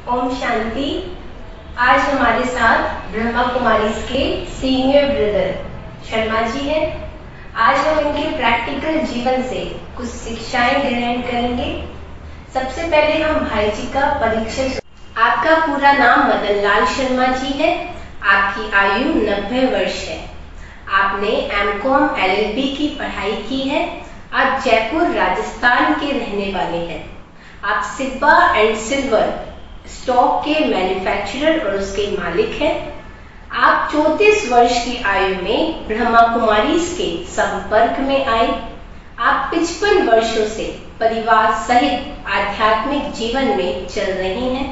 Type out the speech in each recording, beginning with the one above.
ओम शांति। आज हमारे साथ ब्रह्मा कुमारी के सीनियर ब्रदर शर्मा जी हैं। आज हम इनके प्रैक्टिकल जीवन से कुछ शिक्षाएं ग्रहण करेंगे। सबसे पहले हम भाई जी का परीक्षण। आपका पूरा नाम मदन लाल शर्मा जी है। आपकी आयु 90 वर्ष है। आपने एमकॉम LLB की पढ़ाई की है। आप जयपुर राजस्थान के रहने वाले हैं। आप सिब्बा एंड सिल्वर स्टॉक के मैन्युफैक्चरर और उसके मालिक हैं। आप 34 वर्ष की आयु में ब्रह्मा कुमारी के संपर्क में आए। आप 55 वर्षों से परिवार सहित आध्यात्मिक जीवन में चल रही हैं।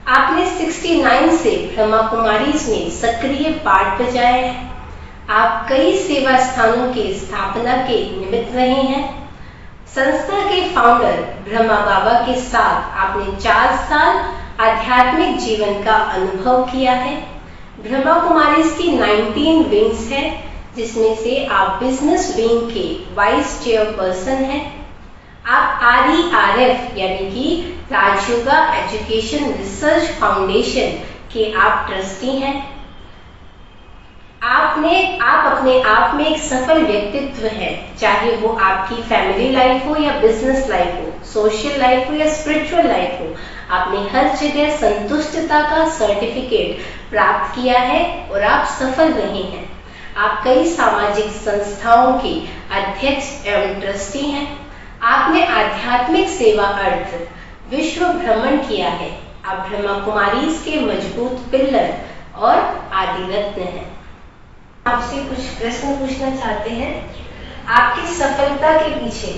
आपने 69 से ब्रह्मा कुमारी में सक्रिय पाठ बजाया है। आप कई सेवा स्थानों की स्थापना के निमित्त रहे हैं। संस्था के फाउंडर ब्रह्मा बाबा के साथ आपने 4 साल आध्यात्मिक जीवन का अनुभव किया है। ब्रह्मा कुमारी की 19 विंग्स है, जिसमें से आप बिजनेस विंग के वाइस चेयरपर्सन हैं। आप RERF यानी कि राजयोगा एजुकेशन रिसर्च फाउंडेशन के आप ट्रस्टी हैं। आप अपने आप में एक सफल व्यक्तित्व है, चाहे वो आपकी फैमिली लाइफ हो या बिजनेस लाइफ हो, सोशल लाइफ हो या स्पिरिचुअल लाइफ हो। आपने हर जगह संतुष्टता का सर्टिफिकेट प्राप्त किया है और आप सफल रहे हैं। आप कई सामाजिक संस्थाओं के अध्यक्ष एवं ट्रस्टी हैं। आपने आध्यात्मिक सेवा अर्थ विश्व भ्रमण किया है। आप ब्रह्मा कुमारी के मजबूत पिल्लर और आदि रत्न हैं। आपसे कुछ प्रश्न पूछना चाहते हैं। आपकी सफलता के पीछे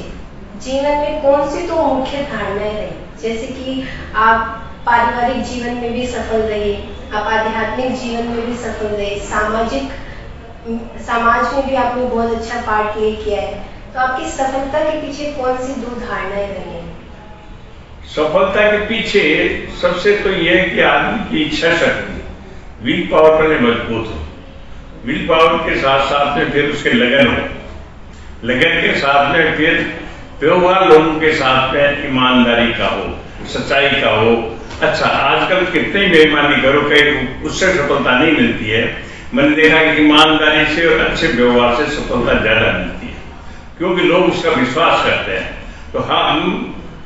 जीवन में कौन सी तो मुख्य धारणाएं रही, जैसे कि आप पारिवारिक जीवन में भी सफल रहे, आप आध्यात्मिक जीवन में भी सफल रहे, समाज में भी आपने बहुत अच्छा पार्ट प्ले किया है, तो आपकी सफलता के पीछे कौन सी 2 धारणाएं रही हैं? सफलता के पीछे सबसे तो यह है कि आदमी की इच्छा शक्ति, विल पावर पहले मजबूत हो। विल पावर के साथ साथ में फिर उसके लगन हो, लगन के साथ में फिर व्यवहार लोगों के साथ में ईमानदारी का हो, सच्चाई का हो। अच्छा, आजकल कितनी बेईमानी करो, कहीं उससे सफलता नहीं मिलती है। मैंने देखा कि ईमानदारी से और अच्छे व्यवहार से सफलता ज्यादा मिलती है, क्योंकि लोग उसका विश्वास करते हैं। तो हम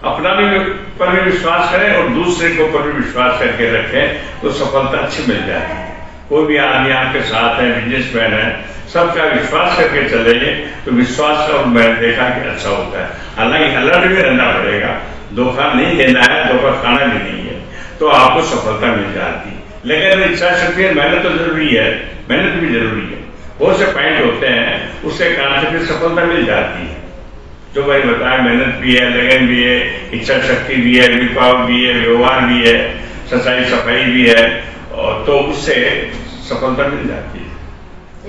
अपना भी पर भी विश्वास करें और दूसरे को पर भी विश्वास करके रखें, तो सफलता अच्छी मिल जाती है। कोई भी आदमी आपके साथ है, बिजनेसमैन है, सबका विश्वास करके चलेंगे तो विश्वास का मैंने देखा कि अच्छा होता है। हालांकि अलर्ट भी रहना पड़ेगा, धोखा नहीं देना है, धोखा खाना भी नहीं है, तो आपको सफलता मिल जाती है। लेकिन इच्छा शक्ति है, मेहनत तो जरूरी है, मेहनत भी जरूरी है। बहुत से पॉइंट होते हैं, उसके कारण से फिर सफलता मिल जाती है। जो भाई बताया, मेहनत भी है, लगन भी है, इच्छा शक्ति भी है, विल पावर भी है, व्यवहार भी है, सच्चाई सफाई भी है, और तो उससे सफलता मिल जाती है।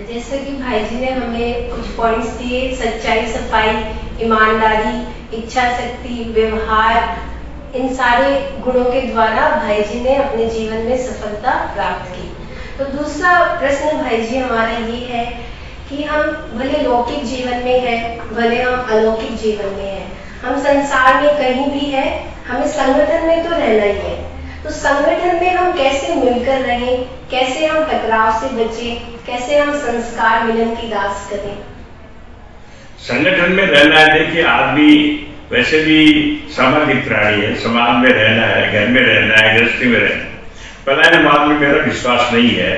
जैसे कि भाई जी ने हमें कुछ पॉइंट्स दिए, सच्चाई सफाई, ईमानदारी, इच्छा शक्ति, व्यवहार, इन सारे गुणों के द्वारा भाई जी ने अपने जीवन में सफलता प्राप्त की। तो दूसरा प्रश्न भाई जी हमारा ये है कि हम भले लौकिक जीवन में है, भले हम अलौकिक जीवन में है, हम संसार में कहीं भी है, हमें संगठन में तो रहना ही है। तो संगठन में हम कैसे मिलकर रहें, कैसे हम टकराव से बचें, कैसे हम संस्कार मिलन की दास करें? संगठन में रहना है, देखिए आदमी वैसे भी सामाजिक प्राणी है, समाज में रहना है, घर में रहना है, गृहस्थी में रहना है। पलायन मार्ग में मेरा विश्वास नहीं है,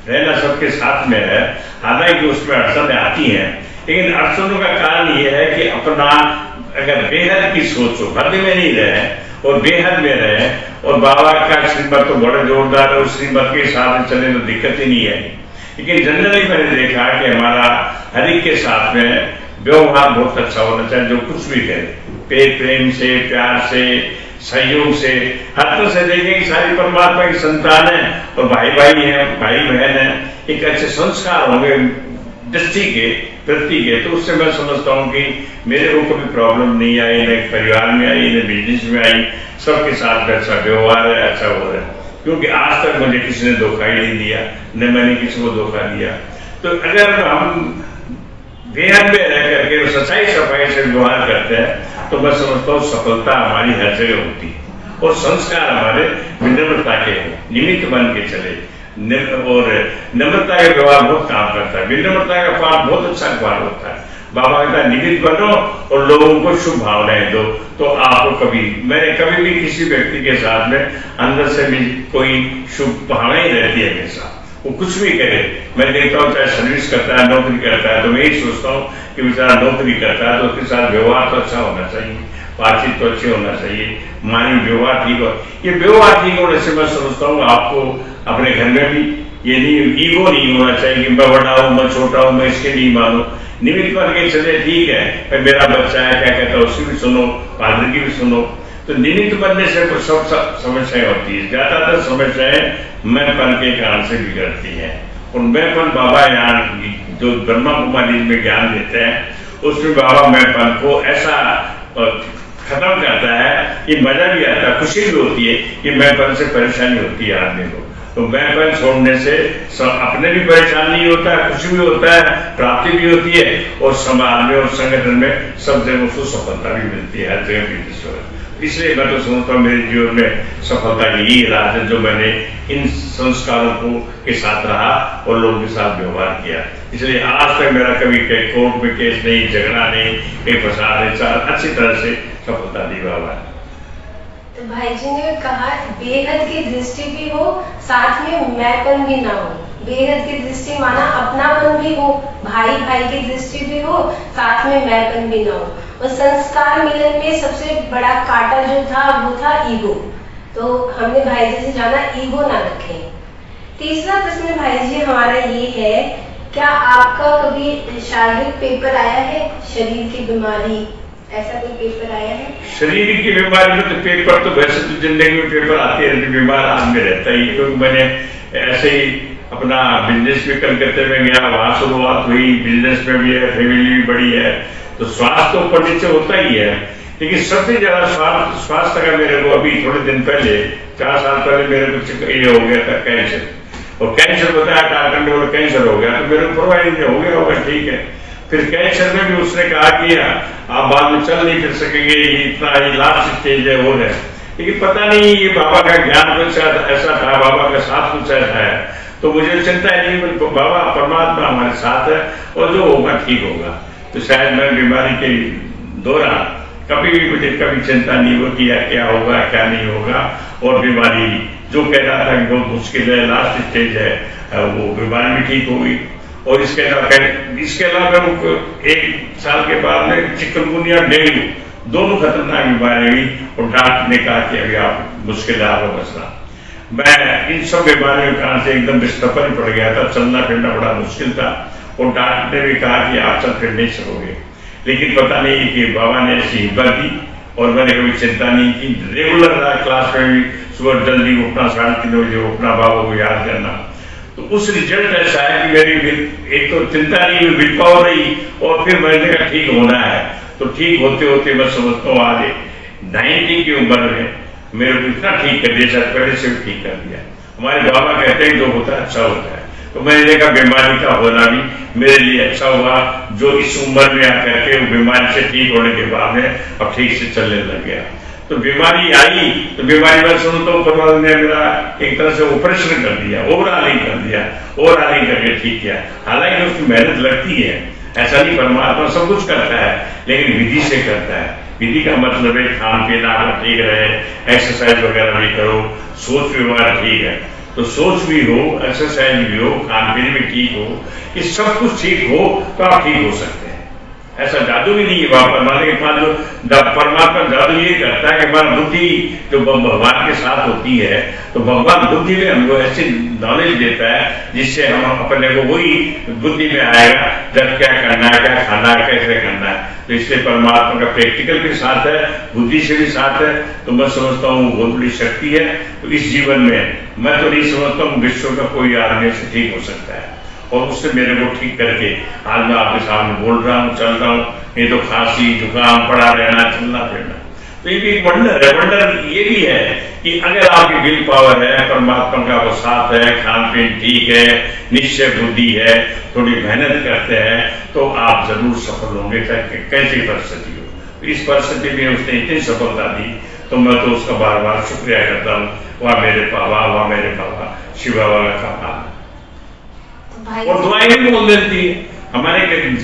रहना सबके साथ में है। हालांकि उसमें अड़चनें आती हैं, लेकिन अड़चनों का कारण यह है कि अपना अगर बेहद की सोचो, हद में नहीं रहे और बेहद में रहे, और बाबा का श्रीमत तो बड़ा जोरदार है, उस श्रीमत के हिसाब से चले तो दिक्कत ही नहीं है। लेकिन जनरली मैंने देखा कि हमारा हर एक के साथ में व्यवहार बहुत अच्छा होना चाहिए। जो कुछ भी करे, प्रेम से, प्यार से, सहयोग से, हर तरह से देखें कि सारी परमात्मा की संतान है और भाई भाई है, भाई बहन है। एक अच्छे संस्कार होंगे दृष्टि के प्रति के, तो उससे मैं समझता हूँ कि मेरे को कभी प्रॉब्लम नहीं आई, न परिवार में आई, न बिजनेस में आई। सबके साथ में अच्छा व्यवहार है, अच्छा हो रहा है, क्योंकि आज तक मुझे किसी ने धोखा ही नहीं दिया, न मैंने किसी को धोखा दिया। तो अगर हम बेहद में रह करके सच्चाई सफाई से व्यवहार करते हैं, तो मैं समझता हूँ सफलता हमारी हर जगह होती है। और संस्कार हमारे विनम्रता के निमित्त बन के चले। और नम्रता का व्यवहार बहुत काम करता है, विनम्रता का पाठ बहुत अच्छा पाठ होता है। बाबा कहता है निमित्त बनो और लोगों को शुभ भावनाएं दो, तो आपको मैंने कभी भी किसी व्यक्ति के साथ में अंदर से भी कोई शुभ भावनाएं रहती है हमेशा, वो कुछ भी करे। मैं देखता हूँ चाहे सर्विस करता है, नौकरी करता है, तो मैं यही सोचता हूँ कि बेचारा नौकरी करता है तो उसके साथ व्यवहार तो अच्छा होना चाहिए, बातचीत तो अच्छी होना चाहिए, मानवीय व्यवहार ठीक हो। ये व्यवहार ठीक होने से मैं समझता हूँ आपको अपने घर में भी ये नहीं, ईगो नहीं होना चाहिए कि मैं बड़ा हूँ, मैं छोटा हूँ, मैं इसके नहीं मानू। निमित्त बन के चले, ठीक है मेरा बच्चा है क्या कहता है उसकी भी सुनो, फादर की भी सुनो। तो निमित्त बनने से कुछ सब समस्याएं होती है। ज्यादातर समस्याएं मैंपन के कारण से बिगड़ती है। और मैंपन बाबा यहाँ जो ब्रह्मा कुमारी में ज्ञान देते हैं उसमें बाबा मैंपन को ऐसा खत्म करता है कि मजा भी आता है, खुशी भी होती है कि मैंपन से परेशानी होती है आदमी को। तो मैंपन छोड़ने से अपने भी परेशान नहीं होता है, खुशी भी होता है, प्राप्ति भी होती है और समाज में और संगठन में सब जगह उसको सफलता भी मिलती है, हर जगह भी। इसलिए मैं तो समझता हूँ मेरे जीवन में सफलता की यही राह है जो मैंने इन संस्कारों को के साथ रहा और लोगों के साथ व्यवहार किया। इसलिए आज तक मेरा कभी कोर्ट में केस नहीं, झगड़ा नहीं, कोई फसाद नहीं, अच्छी तरह से सफलता दी बाबा। तो भाई जी ने कहा बेहद की दृष्टि भी हो, साथ में मैंपन भी ना हो। बेहद की दृष्टि माना अपनापन भी हो, भाई भाई की दृष्टि भी हो, साथ में मैंपन भी ना हो। और संस्कार मिलन में सबसे बड़ा कांटा जो था वो था ईगो। तो हमने भाई जी से जाना ईगो ना रखें। तीसरा प्रश्न भाई जी हमारा ये है, क्या आपका कभी शारीरिक पेपर आया है, शरीर की बीमारी, ऐसा कोई पेपर आया है? शरीर की बीमारी में तो पेपर तो वैसे तो जिंदगी में पेपर आते हैं, बीमार आदमी रहता है। क्योंकि मैंने ऐसे ही अपना बिजनेस भी कलकत्ते में गया, वहां शुरुआत हुई, बिजनेस में भी है, फैमिली भी बड़ी है, तो स्वास्थ्य तो ऊपर नीचे होता ही है। लेकिन सबसे ज्यादा स्वास्थ्य का मेरे को अभी थोड़े दिन पहले, 4 साल पहले मेरे को ये हो गया था कैंसर। और कैंसर बताया डॉक्टर ने, कैंसर हो गया, तो मेरे को परवाही नहीं, हो गया होगा ठीक है। फिर कैंसर में भी उसने कहा कि आप बाद में चल नहीं फिर सकेंगे, इतना ही लास्ट स्टेज है वो है। लेकिन पता नहीं ये बाबा का ज्ञान कुछ ऐसा था, बाबा का साथ कुछ ऐसा है, तो मुझे चिंता है नहीं, बाबा परमात्मा हमारे साथ है और जो होगा ठीक होगा। तो शायद मैं बीमारी के दौरान कभी भी मुझे कभी चिंता नहीं हुई कि क्या होगा क्या नहीं होगा। और बीमारी जो कह रहा था कि बहुत मुश्किल है, लास्ट स्टेज है, वो बीमारी भी ठीक हो गई। और इसके अलावा 1 साल के बाद में चिकनगुनिया, डेंगू दोनों खतरनाक बीमारी हुई और डॉक्टर ने कहा कि अभी आप मुश्किल है आपको बचना। मैं इन सब बीमारियों के कारण से एकदम बिस्तर पर ही पड़ गया था, चलना फिरना बड़ा मुश्किल था और डॉक्टर ने भी कहा कि आप चल फिर नहीं सकोगे। लेकिन पता नहीं कि बाबा ने ऐसी हिम्मत दी और मैंने कभी चिंता नहीं की। रेगुलर क्लास में भी सुबह जल्दी उठना, 3:30 बजे उठना, बाबा को याद करना। तो उस रिजल्ट ऐसा है कि मेरी एक तो चिंता नहीं हुई, विल पावर रही और फिर मैंने कहा ठीक होना है। तो ठीक होते होते मैं समझता हूँ आज 90 की उम्र में मेरे को इतना ठीक कर दिया, पहले से भी ठीक कर दिया। हमारे बाबा कहते हैं जो होता है अच्छा होता है। तो मैंने देखा बीमारी का होना भी मेरे लिए अच्छा हुआ, जो इस उम्र में आकर के बीमारी से ठीक होने के बाद में अब ठीक से चलने लग गया। तो बीमारी आई तो बीमारी में सुनता हूँ परमात्मा ने मेरा एक तरह से ऑपरेशन कर दिया, ओवरऑलिंग कर दिया, ओवरऑलिंग करके ठीक किया। हालांकि उसकी मेहनत लगती है, ऐसा नहीं परमात्मा सब कुछ करता है, लेकिन विधि से करता है। विधि का मतलब है खान पीन आपका ठीक रहे, एक्सरसाइज वगैरह भी करो, सोच व्यवहार ठीक है। तो सोच भी हो, एक्सरसाइज भी हो, खान पीन भी ठीक हो, ये सब कुछ ठीक हो तो आप ठीक हो सकते हैं। ऐसा जादू भी नहीं है परमात्मा के पास। जो परमात्मा जादू ये करता है कि हमारा बुद्धि जो भगवान के साथ होती है, तो भगवान बुद्धि में हमको ऐसी नॉलेज देता है जिससे हम अपने को वही बुद्धि में आएगा जब क्या करना है, क्या खाना है, कैसे करना है। तो इसलिए परमात्मा का प्रैक्टिकल भी साथ है, बुद्धि से भी साथ है। तो मैं समझता हूँ बहुत बड़ी शक्ति है। तो इस जीवन में मैं तो नहीं समझता हूँ विश्व का कोई आदमी से ठीक हो सकता है। और उससे मेरे को ठीक करके आज मैं आपके सामने बोल रहा हूँ, चल रहा हूँ। ये तो खांसी, जुकाम, पड़ा रहना, चलना फिरना, तो ये भी एक वंडर है। वंडर ये भी है कि अगर आपकी विल पावर है, परमात्मा का वो साथ है, खान पीन ठीक है, निश्चय बुद्धि है, थोड़ी मेहनत करते हैं, तो आप जरूर सफल होंगे, चाहे कैसी परिस्थिति हो। इस परिस्थिति में उसने इतनी सफलता दी तो मैं तो उसका बार बार शुक्रिया करता हूँ, वाह मेरे बाबा शिव बाबा का बाबा। और दुआएं भी बोल देती है, हमारे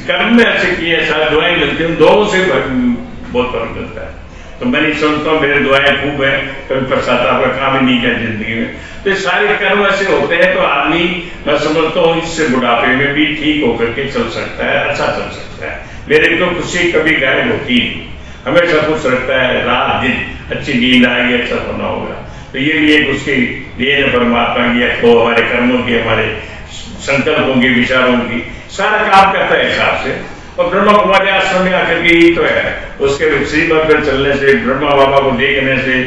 कर्म में ऐसे किए सारे दुआएं मिलती है, दोनों से बहुत फर्क मिलता है। तो मैं नहीं समझता हूँ मेरे दुआएं खूब है, कभी पश्चाताप का काम ही नहीं किया जिंदगी में। तो ये सारे कर्म ऐसे होते हैं, तो आदमी मैं समझता हूँ इससे बुढ़ापे में भी ठीक होकर के चल सकता है, अच्छा चल सकता है। मेरे तो खुशी कभी गायब होती नहीं, हमेशा खुश रखता है, रात दिन अच्छी नींद आएगी, अच्छा होना होगा। तो ये भी एक उसकी देन परमात्मा की, तो हमारे कर्मों की, हमारे संकल्पों की, विचारों की, सारा काम करता है हिसाब से। और ब्रह्मा कुमारी आश्रम में आकर के यही तो है, उसके श्रीमत पर चलने से, ब्रह्मा बाबा को देखने से,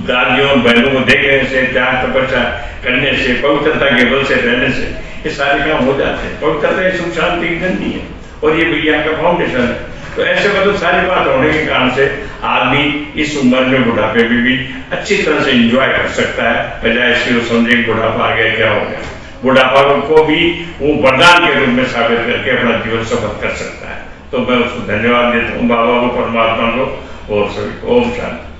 दादियों बहनों को देखने से, त्याग तपस्या करने से, पवित्रता के बल से रहने से ये सारे काम हो जाते हैं। पवित्रता सुख शांति की धनी है और ये विज्ञान का फाउंडेशन है। तो ऐसे मतलब सारी बात होने के कारण से आदमी इस उम्र में बुढ़ापे में भी अच्छी तरह से एंजॉय कर सकता है, बजाय इसकी वो समझे बुढ़ापा आ गया क्या हो गया। बुढ़ापा को भी वो वरदान के रूप में साबित करके अपना जीवन सफल कर सकता है। तो मैं उसको धन्यवाद देता हूँ, बाबा को, परमात्मा को और सभी को। ओम शांति।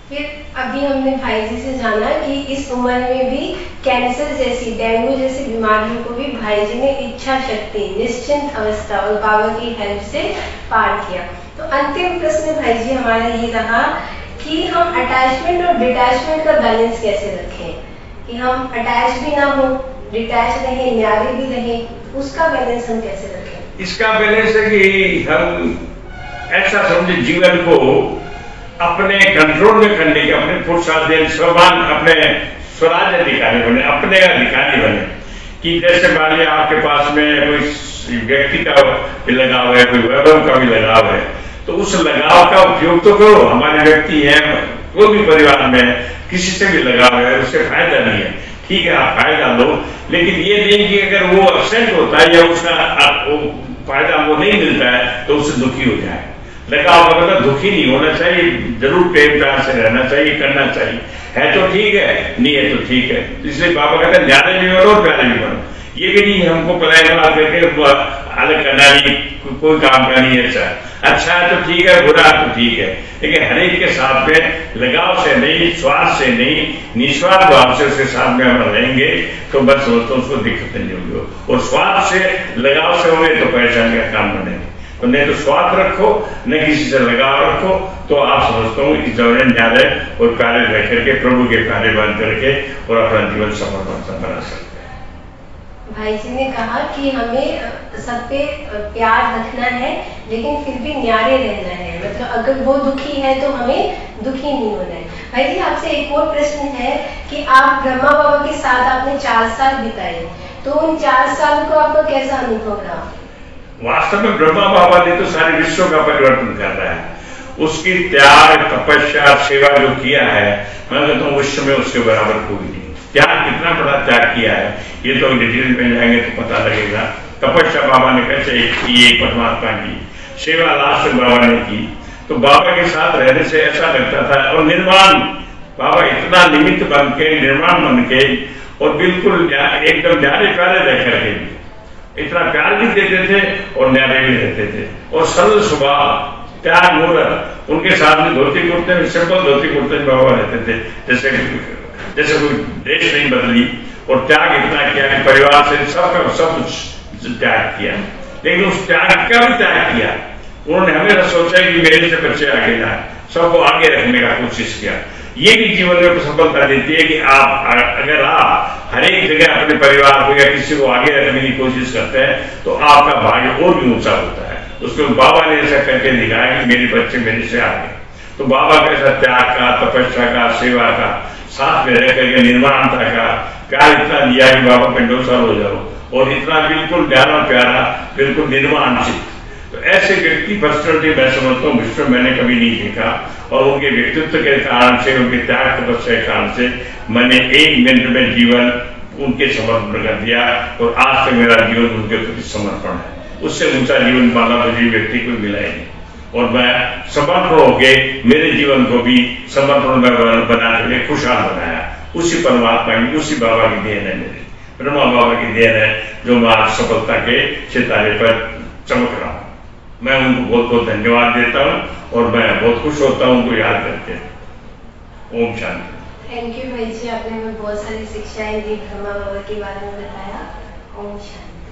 फिर अभी हमने भाई जी से जाना कि इस उम्र में भी कैंसर जैसी, डेंगू जैसी बीमारियों को भी भाई जी ने इच्छा शक्ति, निश्चिंत अवस्था और बाबा की हेल्प से पार किया। तो अंतिम प्रश्न भाई जी हमारा ये रहा कि हम अटैचमेंट और डिटैचमेंट का बैलेंस कैसे रखें, कि हम अटैच भी ना हो, डिटैच रहे, न्यारे भी रहे, उसका बैलेंस हम कैसे रखें? इसका बैलेंस है कि हम ऐसा समझे जीवन को अपने कंट्रोल में करने के, अपने पुरुषार्थ स्वमान, अपने स्वराज अधिकारी बने, अपने अधिकारी बने। कि जैसे मान लिया आपके पास में कोई व्यक्ति का भी लगाव है, कोई वैभव का भी लगाव है, तो उस लगाव का उपयोग तो करो। हमारे व्यक्ति है, कोई भी परिवार में किसी से भी लगाव है, उससे फायदा नहीं है, ठीक है आप फायदा लो, लेकिन ये नहीं कि अगर वो अपसेंट होता है या उसका फायदा वो नहीं मिलता है तो उससे दुखी हो जाए। लगाव का मतलब दुखी नहीं होना चाहिए, जरूर प्रेम प्यार से रहना चाहिए, करना चाहिए। है तो ठीक है, नहीं है तो ठीक है। तो इसलिए बाबा कहते हैं न्यारे भी बनो और प्यारे भी बनो। ये भी नहीं हमको पलायन करके अलग करना नहीं, कोई काम का नहीं है। अच्छा है तो ठीक है, बुरा है तो ठीक है, लेकिन हर एक के साथ में लगाव से नहीं, स्वार्थ से नहीं, निस्वार्थ भाव से उसके साथ में हम रहेंगे तो बस उसको दिक्कत नहीं होगी। और स्वार्थ से लगाव से होंगे तो पहचान का काम बनेंगे। तो नहीं तो स्वार्थ रखो, न किसी से लगाव रखो, तो आप समझता हूँ इस दौरान न्यारे और प्यारे रह करके, प्रभु के प्यारे बन करके और अपना जीवन सफल बना सकते हैं। भाई जी ने कहा कि हमें सब पे प्यार रखना है, लेकिन फिर भी न्यारे रहना है। मतलब अगर वो दुखी है तो हमें दुखी नहीं होना है। भाई जी आपसे एक और प्रश्न है कि आप ब्रह्मा बाबा के साथ आपने 4 साल बिताए, तो उन 4 साल को आपका कैसा अनुभव रहा? वास्तव में ब्रह्मा बाबा ने तो सारे विश्व का परिवर्तन कर रहा है। उसकी त्याग, तपस्या, सेवा जो किया है, मैं कहता हूँ विश्व में उसके बराबर कोई नहीं। त्याग कितना बड़ा त्याग किया है ये तो डिटेल में जाएंगे तो पता लगेगा। तपस्या बाबा ने कैसे की, एक परमात्मा की सेवा लास्ट बाबा ने की। तो बाबा के साथ रहने से ऐसा लगता था। और निर्माण बाबा इतना निमित्त बन के, निर्माण बन के, और बिल्कुल एकदम न्यारे प्यारे रह करके भी इतना प्यार भी देते थे और न्यारे भी रहते थे। और सरल स्वभाव, त्याग मूर्त, उनके साथ में धोती कुर्ते में, सिंपल धोती कुर्ते में बाबा रहते थे, जैसे कोई देश नहीं बदली। और त्याग इतना किया कि परिवार से सब कुछ त्याग किया, लेकिन उस त्याग का भी त्याग किया। उन्होंने हमेशा सोचा कि मेरे से बच्चे आगे जाए, सबको आगे रखने का कोशिश किया। ये भी जीवन में सफलता देती है कि अगर आप हर एक जगह अपने परिवार को या किसी को आगे रखने की कोशिश करते हैं तो आपका भाग्य और भी ऊंचा होता है। उसको बाबा ने ऐसा करके दिखाया कि मेरे बच्चे मेरे से आगे। तो बाबा का ऐसा त्याग का, तपस्या का, सेवा का, साथ में रह करके निर्माणता का प्यार इतना दिया कि बाबा पिंडोसार हो जाओ, और इतना बिल्कुल प्यारा प्यारा, बिल्कुल निर्माणचित। तो ऐसे व्यक्ति पर्सनलिटी मैं समझता हूँ विश्व मैंने कभी नहीं देखा। और उनके व्यक्तित्व के कारण से, उनके त्याग तपस्या के कारण से मैंने 1 मिनट में जीवन उनके समर्पण कर दिया। और आज तक मेरा जीवन उनके प्रति समर्पण है। उससे ऊंचा जीवन माना मुझे व्यक्ति को मिला ही नहीं। और मैं समर्पण होके मेरे जीवन को भी समर्पण में बना करके खुशहाल बनाया। उसी परमात्मा की, उसी बाबा की देन है, मेरे ब्रह्मा बाबा की देन है, जो मैं आज सफलता के सितारे पर चमक रहा हूँ। मैं उनको बहुत बहुत धन्यवाद देता हूँ और मैं बहुत खुश होता हूँ उनको याद करके। ओम शांति। थैंक यू भाई जी, आपने हमें बहुत सारी शिक्षाएं दी, ब्रह्मा बाबा के बारे में बताया। ओम शांति।